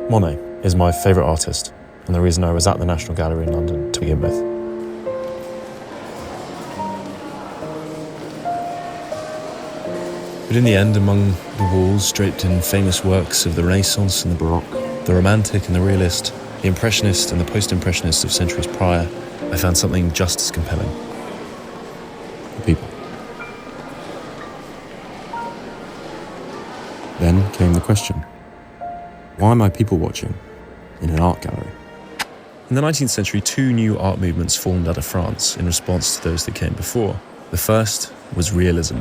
Monet is my favourite artist, and the reason I was at the National Gallery in London to begin with. But in the end, among the walls draped in famous works of the Renaissance and the Baroque, the Romantic and the Realist, the Impressionist and the Post-Impressionist of centuries prior, I found something just as compelling. The people. Then came the question, why am I people watching in an art gallery? In the 19th century, two new art movements formed out of France in response to those that came before. The first was realism.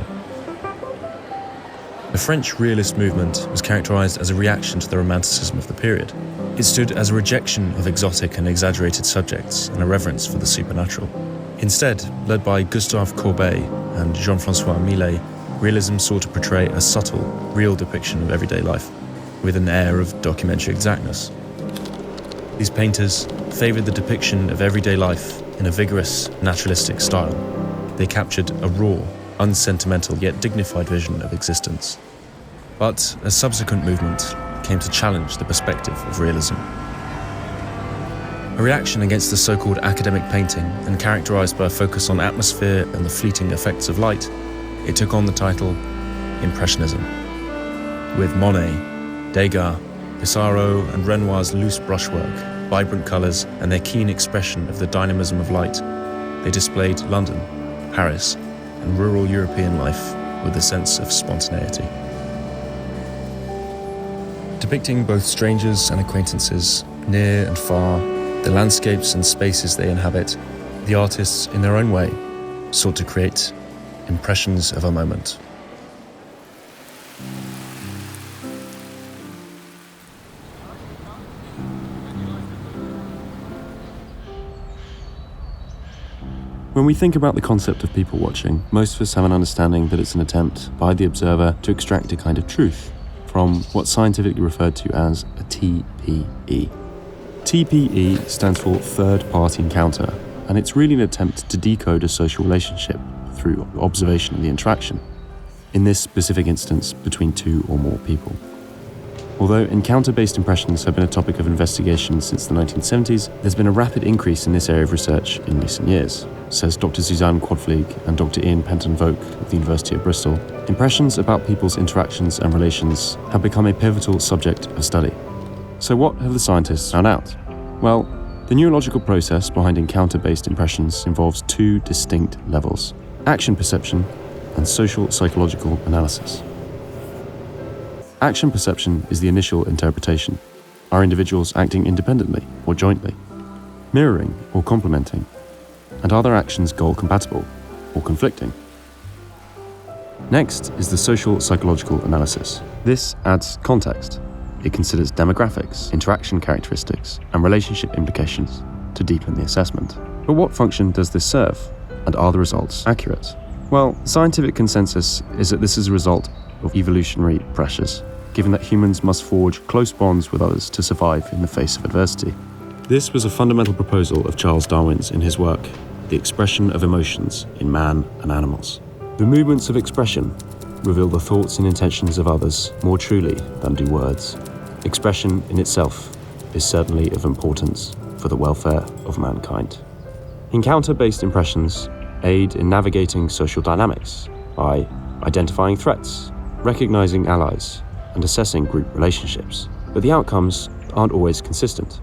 The French realist movement was characterized as a reaction to the romanticism of the period. It stood as a rejection of exotic and exaggerated subjects and a reverence for the supernatural. Instead, led by Gustave Courbet and Jean-François Millet, realism sought to portray a subtle, real depiction of everyday life, with an air of documentary exactness. These painters favoured the depiction of everyday life in a vigorous, naturalistic style. They captured a raw, unsentimental yet dignified vision of existence. But a subsequent movement came to challenge the perspective of realism. A reaction against the so-called academic painting, and characterised by a focus on atmosphere and the fleeting effects of light, it took on the title Impressionism. With Monet, Degas, Pissarro and Renoir's loose brushwork, vibrant colours and their keen expression of the dynamism of light, they displayed London, Paris and rural European life with a sense of spontaneity. Depicting both strangers and acquaintances, near and far, the landscapes and spaces they inhabit, the artists, in their own way, sought to create impressions of a moment. When we think about the concept of people watching, most of us have an understanding that it's an attempt by the observer to extract a kind of truth from what's scientifically referred to as a TPE. TPE stands for third-party encounter, and it's really an attempt to decode a social relationship through observation of the interaction, in this specific instance between two or more people. Although encounter-based impressions have been a topic of investigation since the 1970s, there's been a rapid increase in this area of research in recent years, says Dr. Suzanne Quadflieg and Dr. Ian Penton-Voak of the University of Bristol. Impressions about people's interactions and relations have become a pivotal subject of study. So what have the scientists found out? Well, the neurological process behind encounter-based impressions involves two distinct levels: action perception and social psychological analysis. Action perception is the initial interpretation. Are individuals acting independently or jointly, mirroring or complementing? And are their actions goal-compatible or conflicting? Next is the social psychological analysis. This adds context. It considers demographics, interaction characteristics, and relationship implications to deepen the assessment. But what function does this serve? And are the results accurate? Well, the scientific consensus is that this is a result of evolutionary pressures, given that humans must forge close bonds with others to survive in the face of adversity. This was a fundamental proposal of Charles Darwin's in his work, The Expression of Emotions in Man and Animals. The movements of expression reveal the thoughts and intentions of others more truly than do words. Expression in itself is certainly of importance for the welfare of mankind. Encounter-based impressions aid in navigating social dynamics by identifying threats, recognizing allies, and assessing group relationships. But the outcomes aren't always consistent.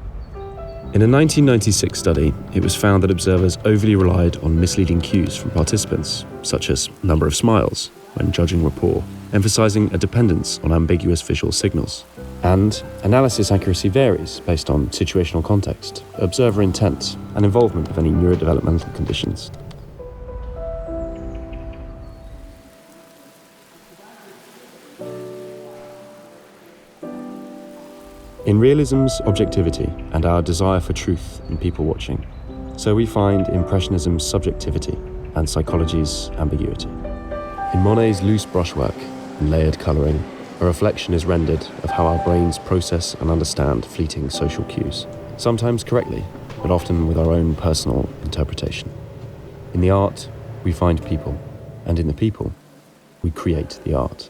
In a 1996 study, it was found that observers overly relied on misleading cues from participants, such as number of smiles, when judging rapport, emphasizing a dependence on ambiguous visual signals. And analysis accuracy varies based on situational context, observer intent, and involvement of any neurodevelopmental conditions. In realism's objectivity and our desire for truth in people watching, so we find Impressionism's subjectivity and psychology's ambiguity. In Monet's loose brushwork and layered colouring, a reflection is rendered of how our brains process and understand fleeting social cues, sometimes correctly, but often with our own personal interpretation. In the art, we find people, and in the people, we create the art.